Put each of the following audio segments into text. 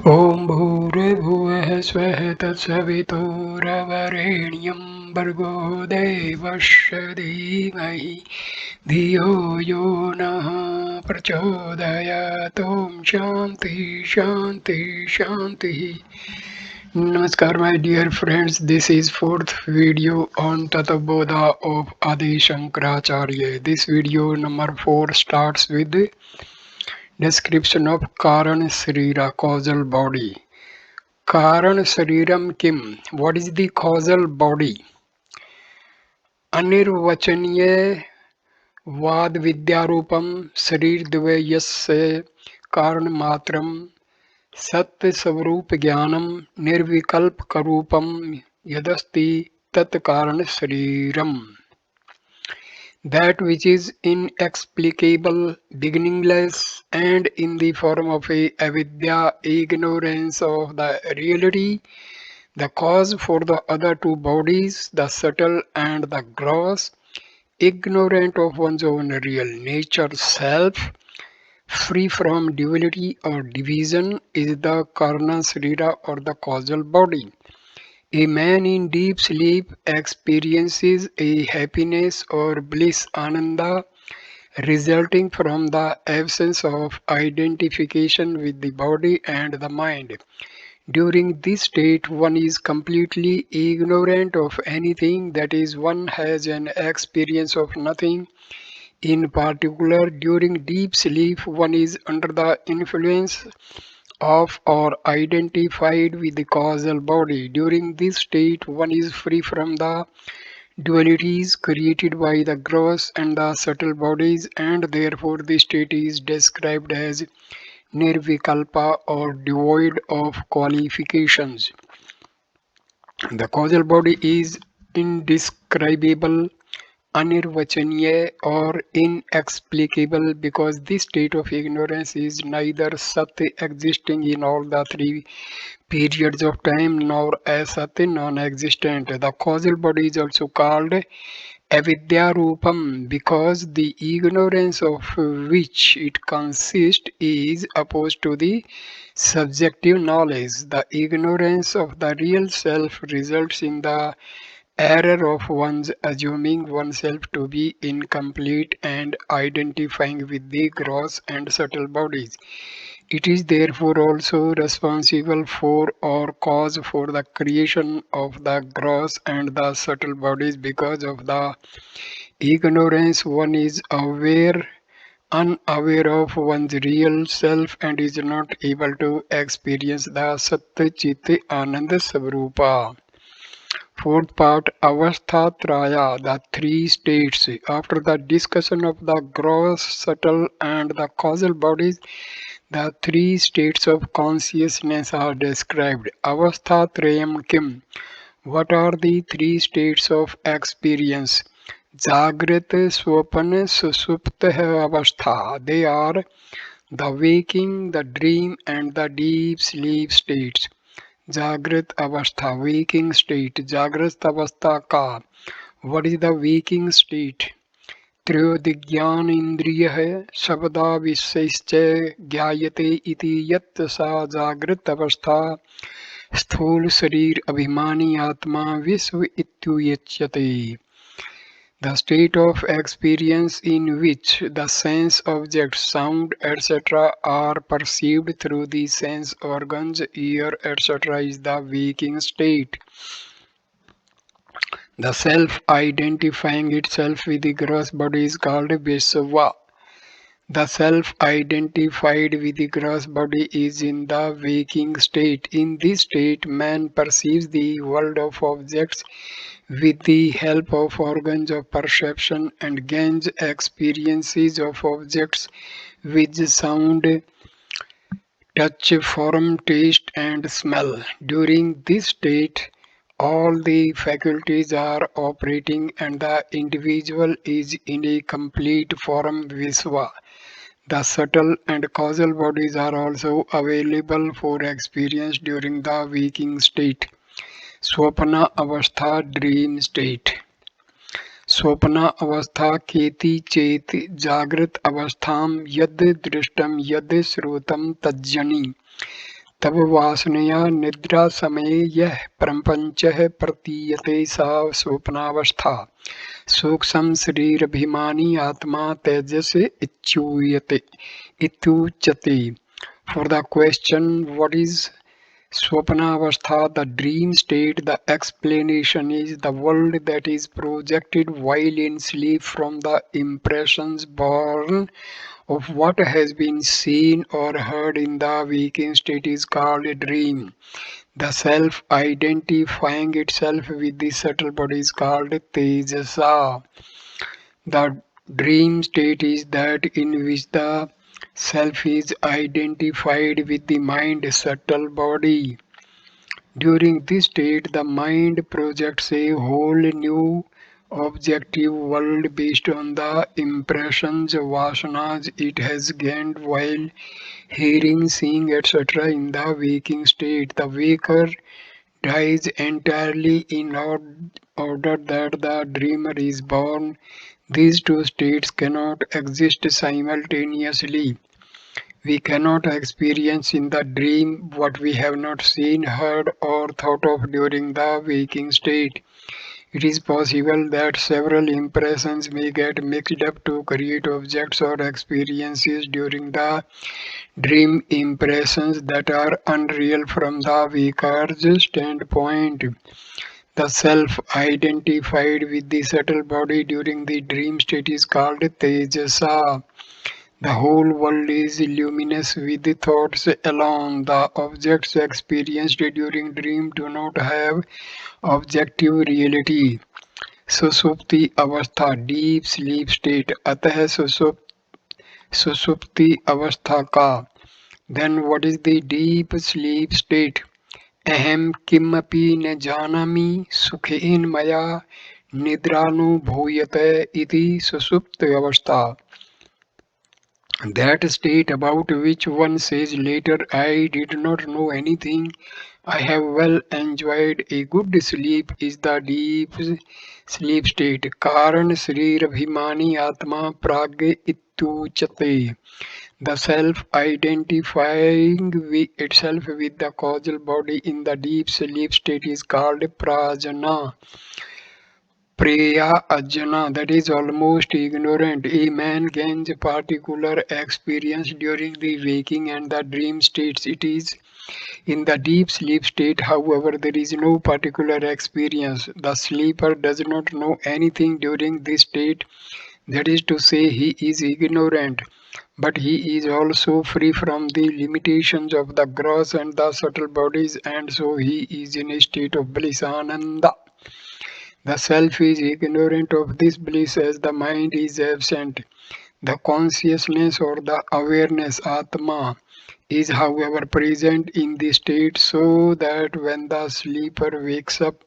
ॐ भूर्भुवः स्वः तत्सवितुर्वरेण्यं भर्गो देवस्य धीमहि धियो यो नः प्रचोदयात्। ॐ शान्ति शान्ति शान्तिः. Namaskar my dear friends, this is fourth video on Tattva Bodha of Adi Shankaracharya. This video number 4 starts with description of Karan Srira, causal body. Karan Shariram Kim. What is the causal body? Anirvachaniye Vad Vidyarupam Sharir Dvayasya Karan Matram Sat Savrup Jnanam Nirvikalp Karupam Yadasti Tat Karan Shariram. That which is inexplicable, beginningless, and in the form of a avidya, ignorance of the reality, the cause for the other two bodies, the subtle and the gross, ignorant of one's own real nature, self, free from duality or division, is the karna srira or the causal body. A man in deep sleep experiences a happiness or bliss ananda resulting from the absence of identification with the body and the mind. During this state, one is completely ignorant of anything, that is, one has an experience of nothing in particular. During deep sleep, one is under the influence of or identified with the causal body. During this state, one is free from the dualities created by the gross and the subtle bodies, and therefore the state is described as nirvikalpa or devoid of qualifications. The causal body is indescribable, anirvachaniya or inexplicable, because this state of ignorance is neither sat existing in all the three periods of time nor asat non-existent. The causal body is also called avidya rupam because the ignorance of which it consists is opposed to the subjective knowledge. The ignorance of the real self results in the error of one's assuming oneself to be incomplete and identifying with the gross and subtle bodies. It is therefore also responsible for or cause for the creation of the gross and the subtle bodies. Because of the ignorance, one is unaware of one's real self and is not able to experience the Sat Chit Ananda Svarupa. Fourth part, Avasthatraya, the three states. After the discussion of the gross, subtle, and the causal bodies, the three states of consciousness are described. Avasthatrayam Kim. What are the three states of experience? Jagrat, Swapana, Susupta Avastha. They are the waking, the dream, and the deep sleep states. Jagrat Avastha, waking state. Jagrat Avastha ka. What is the waking state? त्रयोदिज्ञान इंद्रिय शब्दा विषयश्च ज्ञायते इति यत् सा जागृत अवस्था स्थूल शरीर अभिमानी आत्मा विश्व इत्युच्यते. The state of experience in which the sense objects, sound, etc. are perceived through the sense organs, ear, etc. is the waking state. The self identifying itself with the gross body is called Vishwa. The self identified with the gross body is in the waking state. In this state, man perceives the world of objects with the help of organs of perception and gains experiences of objects with sound, touch, form, taste, and smell. During this state, all the faculties are operating and the individual is in a complete form Visva. The subtle and causal bodies are also available for experience during the waking state. Swapana Avastha, dream state. Swapana Avastha Keti Chet Jagrat Avastham Yad Drishtam Yad Srutam Tajjani. तब वासनया निद्रा समये यह प्रपंचः प्रतीयते सा स्वप्नावस्था सूक्ष्म शरीरभिमानी आत्मा तेजस इत्युच्यते. For the question, what is Swapnavastha, the dream state, the explanation is the world that is projected while in sleep from the impressions born of what has been seen or heard in the waking state is called a dream. The self identifying itself with the subtle body is called Tejasa. The dream state is that in which the self is identified with the mind subtle body. During this state, the mind projects a whole new objective world based on the impressions, vasanas it has gained while hearing, seeing, etc. in the waking state. The waker dies entirely in order that the dreamer is born. These two states cannot exist simultaneously. We cannot experience in the dream what we have not seen, heard, or thought of during the waking state. It is possible that several impressions may get mixed up to create objects or experiences during the dream, impressions that are unreal from the waker's standpoint. The self identified with the subtle body during the dream state is called Tejasa. The whole world is luminous with the thoughts alone. The objects experienced during dream do not have objective reality. सुषुप्ति अवस्था deep sleep state अतः सुषुप्ति अवस्था का then what is the deep sleep state अहम किमपि न जानामि सुखेन मया निद्रानुभूयते इति सुषुप्त अवस्था. That state about which one says later, I did not know anything, I have well enjoyed a good sleep, is the deep sleep state. Karan Srirabhimani Atma Pragya Ityuchate. The self identifying itself with the causal body in the deep sleep state is called prajna. Preya Ajna, that is almost ignorant. A man gains particular experience during the waking and the dream states. It is in the deep sleep state, however, there is no particular experience. The sleeper does not know anything during this state. That is to say, he is ignorant. But he is also free from the limitations of the gross and the subtle bodies, and so he is in a state of bliss, ananda. The self is ignorant of this bliss as the mind is absent. The consciousness or the awareness, Atma, is however present in the state so that when the sleeper wakes up,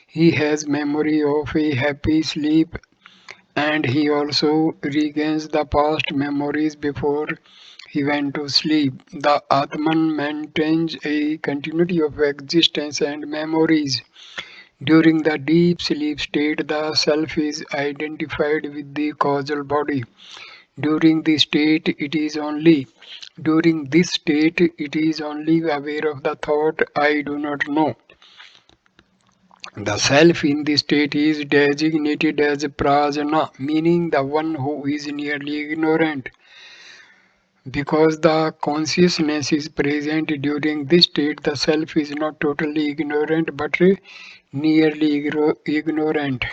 he has memory of a happy sleep and he also regains the past memories before he went to sleep. The Atman maintains a continuity of existence and memories. During the deep sleep state, the self is identified with the causal body. During this state, it is only aware of the thought, I do not know. The self in this state is designated as prajna, meaning the one who is nearly ignorant. Because the consciousness is present during this state, the self is not totally ignorant but nearly ignorant.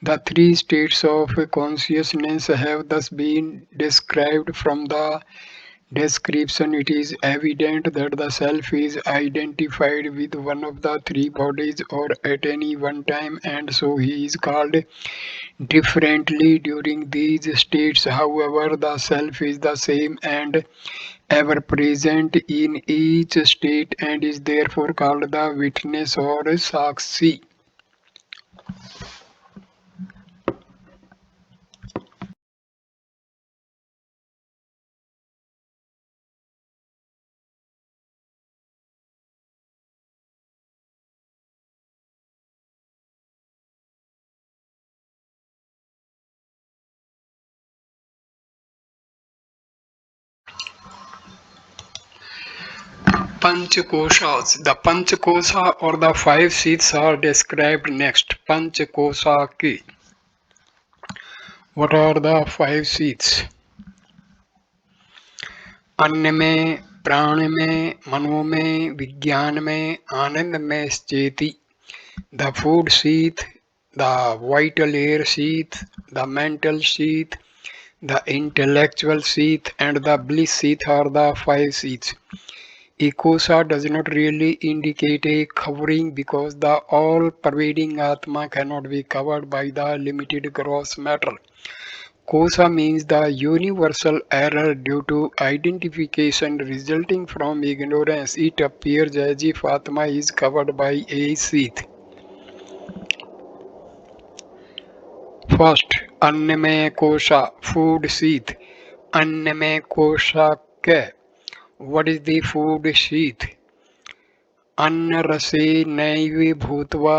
The three states of consciousness have thus been described. From the description, it is evident that the self is identified with one of the three bodies or at any one time, and so he is called differently during these states. However, the self is the same and ever present in each state and is therefore called the witness or sakshi. Panchakoshas. The Panchakosha or the five seats are described next. Panchakosha ki. What are the five seats? अन्न में, प्राण में, मनो में, विज्ञान में, आनंद में स्थिति. The food seat, the vital air seat, the mental seat, the intellectual seat, and the bliss seat are the five seats. Ekosha does not really indicate a covering because the all-pervading Atma cannot be covered by the limited gross matter. Kosha means the universal error due to identification resulting from ignorance. It appears as if Atma is covered by a sheath. First, Annamaya Kosha, food sheath. Annamaya Kosha Ke. What is the food sheath? अन्न रसे नैवे भूत्वा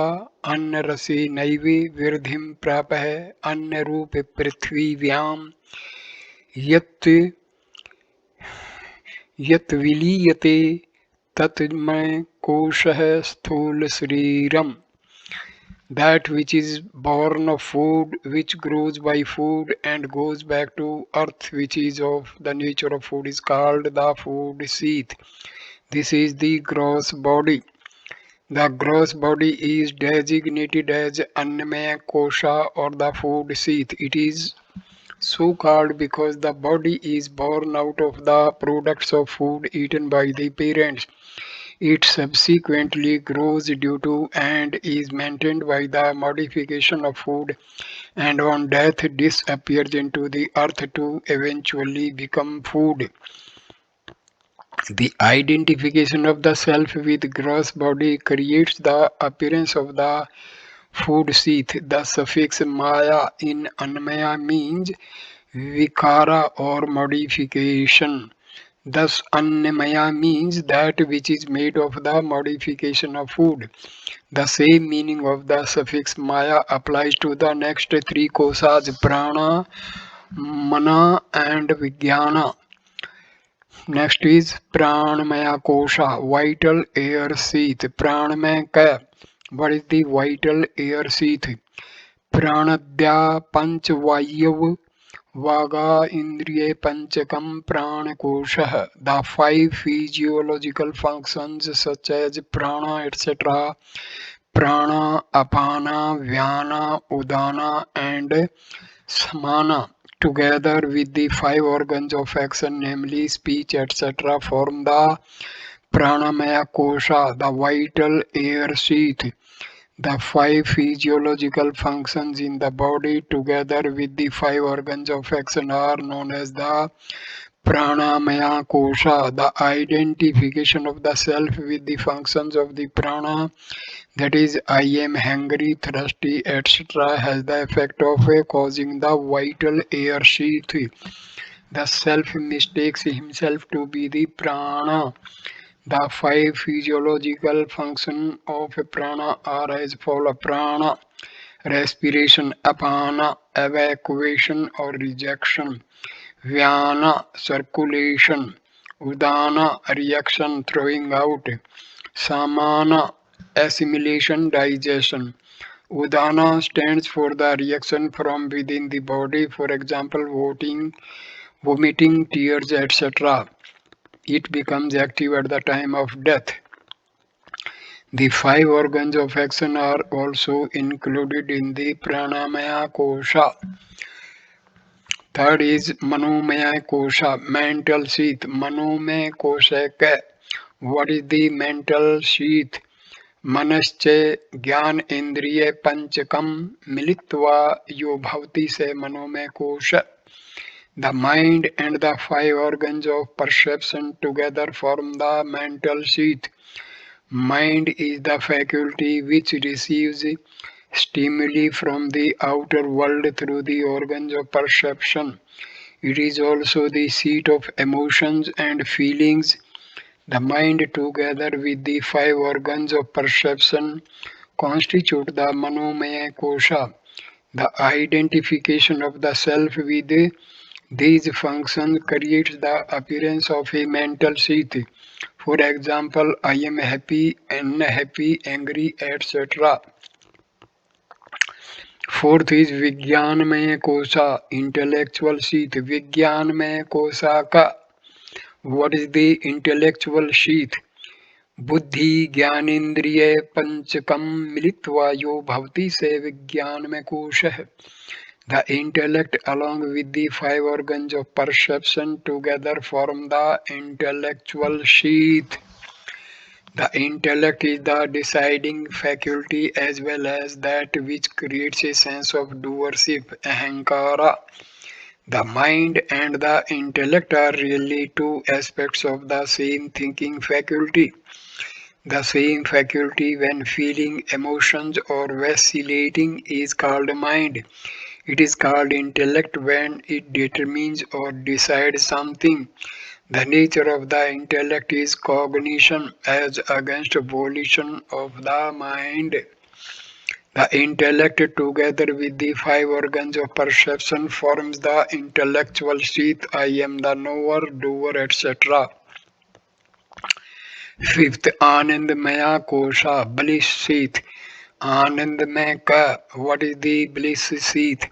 अन्न रसे नैवे वृद्धिं प्रापः अन्न रूप पृथ्वीव्याम यत् यत् विलीयते तन्मय कोशः स्थूल शरीरम. That which is born of food, which grows by food and goes back to earth, which is of the nature of food, is called the food sheath. This is the gross body. The gross body is designated as Annamaya Kosha or the food sheath. It is so called because the body is born out of the products of food eaten by the parents. It subsequently grows due to and is maintained by the modification of food, and on death disappears into the earth to eventually become food. The identification of the self with gross body creates the appearance of the food sheath. The suffix maya in Annamaya means vikara or modification. Thus, Annamaya means that which is made of the modification of food. The same meaning of the suffix maya applies to the next three kosas, prana, mana, and vijnana. Next is Pranamaya Kosha, vital air sheath. Pranamaya Ka. What is the vital air sheath? Pranadya Panchvayav Vaga Indriya Panchakam Pranakosha. The five physiological functions such as prana, etc. Prana, Apana, Vyana, Udana, and Samana, together with the five organs of action, namely speech, etc., form the Pranamaya Kosha, the vital air sheath. The five physiological functions in the body, together with the five organs of action, are known as the Pranamaya Kosha. The identification of the self with the functions of the prana, that is, I am hungry, thirsty, etc., has the effect of causing the vital air sheath. The self mistakes himself to be the prana. The five physiological functions of prana are as follows: prana, respiration; apana, evacuation or rejection; vyana, circulation; udana, reaction, throwing out; samana, assimilation, digestion. Udana stands for the reaction from within the body, for example, vomiting, tears, etc. It becomes active at the time of death. The five organs of action are also included in the pranamaya kosha. Third is manomaya kosha, mental sheath. Manomaya kosha ka. What is the mental sheath? मनश्च ज्ञान इंद्रिय पंचकम मिलित्वा यो भवति से मनोमय कोश. The mind and the five organs of perception together form the mental sheath. Mind is the faculty which receives stimuli from the outer world through the organs of perception. It is also the seat of emotions and feelings. The mind, together with the five organs of perception, constitute the manomaya kosha. The identification of the self with these functions creates the appearance of a mental sheath. For example, I am happy, unhappy, angry, etc. Fourth is Vijnanmaya Kosha, intellectual sheath. Vijnanmaya Kosha ka. What is the intellectual sheath? बुद्धि ज्ञानेन्द्रिय पंचकम मिलित्वा यो भवति से विज्ञान में कोश है. The intellect along with the five organs of perception together form the intellectual sheath. The intellect is the deciding faculty as well as that which creates a sense of doership, ahankara. The mind and the intellect are really two aspects of the same thinking faculty. The same faculty when feeling emotions or vacillating is called mind. It is called intellect when it determines or decides something. The nature of the intellect is cognition as against volition of the mind. The intellect together with the five organs of perception forms the intellectual sheath. I am the knower, doer, etc. Fifth, Anandamaya Kosha, bliss sheath. Anandamaya ka, what is the bliss sheath?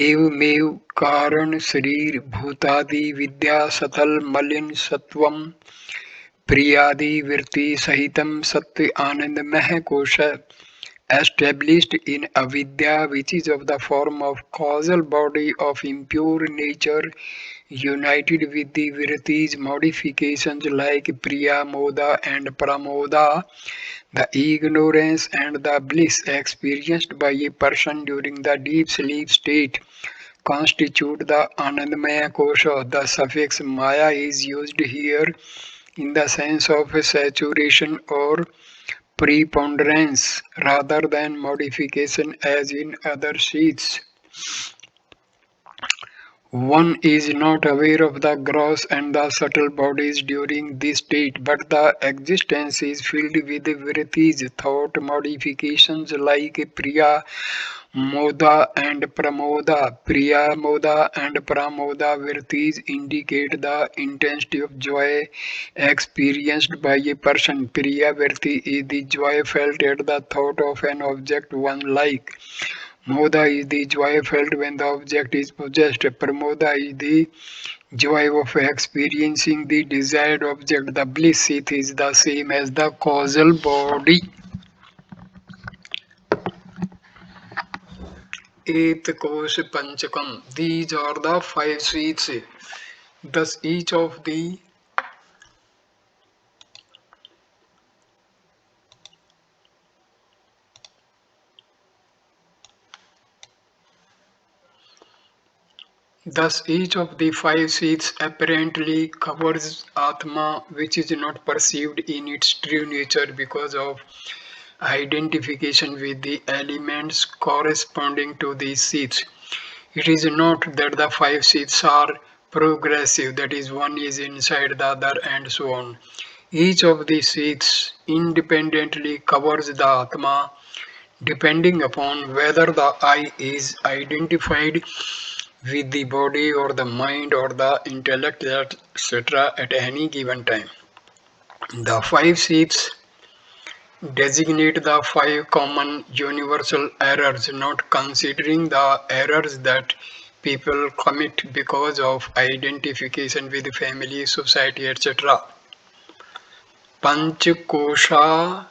एवमेव कारण शरीर भूतादि विद्या सतल मलिन सत्वम प्रियादि वृत्ति सहितम सत्य आनंदमय कोश established in avidya, which is of the form of causal body of impure nature, united with the vrittis modifications like priya, moda and pramoda. The ignorance and the bliss experienced by a person during the deep sleep state constitute the Anandamaya Kosha. The suffix Maya is used here in the sense of saturation or preponderance rather than modification as in other sheets. One is not aware of the gross and the subtle bodies during this state, but the existence is filled with vrittis, thought modifications like Priya, Moda and Pramoda. Priya, Moda and Pramoda vrittis indicate the intensity of joy experienced by a person. Priya vritti is the joy felt at the thought of an object one like. Moda is the joy felt when the object is possessed. Pramoda is the joy of experiencing the desired object. The bliss seat is the same as the causal body. Eighth Kosh Panchakam. These are the five seats. Thus each of the five seats apparently covers Atma, which is not perceived in its true nature because of identification with the elements corresponding to these seats. It is not that the five seats are progressive, that is, one is inside the other and so on. Each of the seats independently covers the Atma depending upon whether the I is identified with the body or the mind or the intellect, etc. at any given time. The five seats designate the five common universal errors, not considering the errors that people commit because of identification with family, society, etc. Panchakosha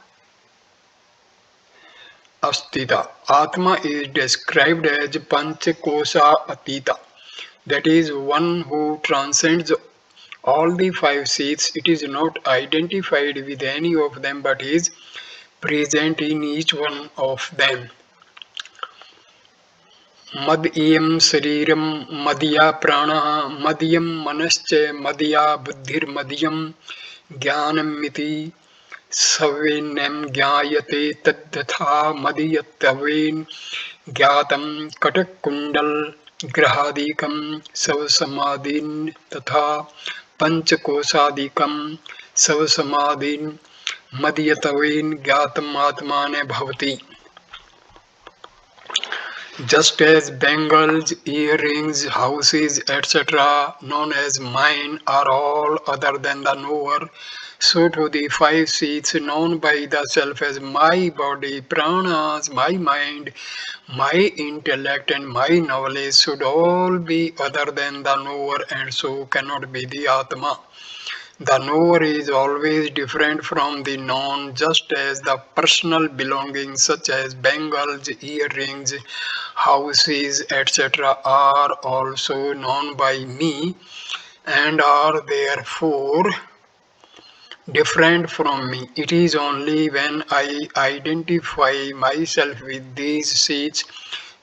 Astita. Atma is described as Panchakosha Atita, that is, one who transcends all the five seats. It is not identified with any of them but is present in each one of them. मद इयं शरीरं मदीया प्राणः मदीयं मनश्च मदीया बुद्धिर्मदीयं ज्ञानमिति सवेनं ज्ञायते तद्यथा मदीयत्वेन ज्ञातं कटकुण्डलग्रहादिकं स्वसमाधीन् तथा पञ्चकोशादिकं स्वसमाधीन् मदीयत्वेन ज्ञातम् आत्मानं भवति. Just as bangles, earrings, houses, etc., known as mine, are all other than the knower, So to the five seats known by the self as my body, pranas, my mind, my intellect and my knowledge should all be other than the knower and so cannot be the Atma. The knower is always different from the known, just as the personal belongings such as bangles, earrings, houses, etc. are also known by me and are therefore different from me. It is only when I identify myself with these seeds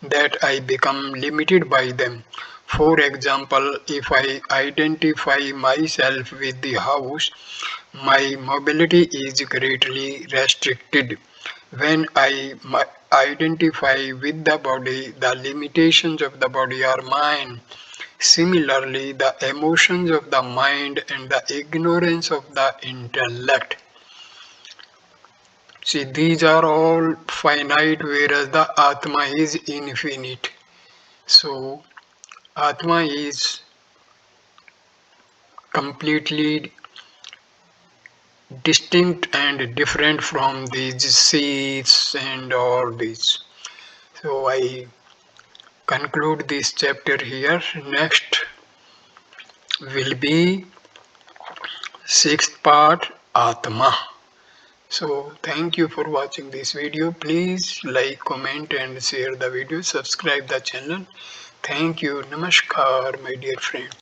that I become limited by them. For example, if I identify myself with the house, my mobility is greatly restricted. When I identify with the body, the limitations of the body are mine. Similarly, the emotions of the mind and the ignorance of the intellect. See, these are all finite, whereas the Atma is infinite. So, Atma is completely distinct and different from these seeds and all these. So, I conclude this chapter here. Next will be sixth part, Atma. So thank you for watching this video. Please like, comment and share the video. Subscribe the channel. Thank you. Namaskar, my dear friend.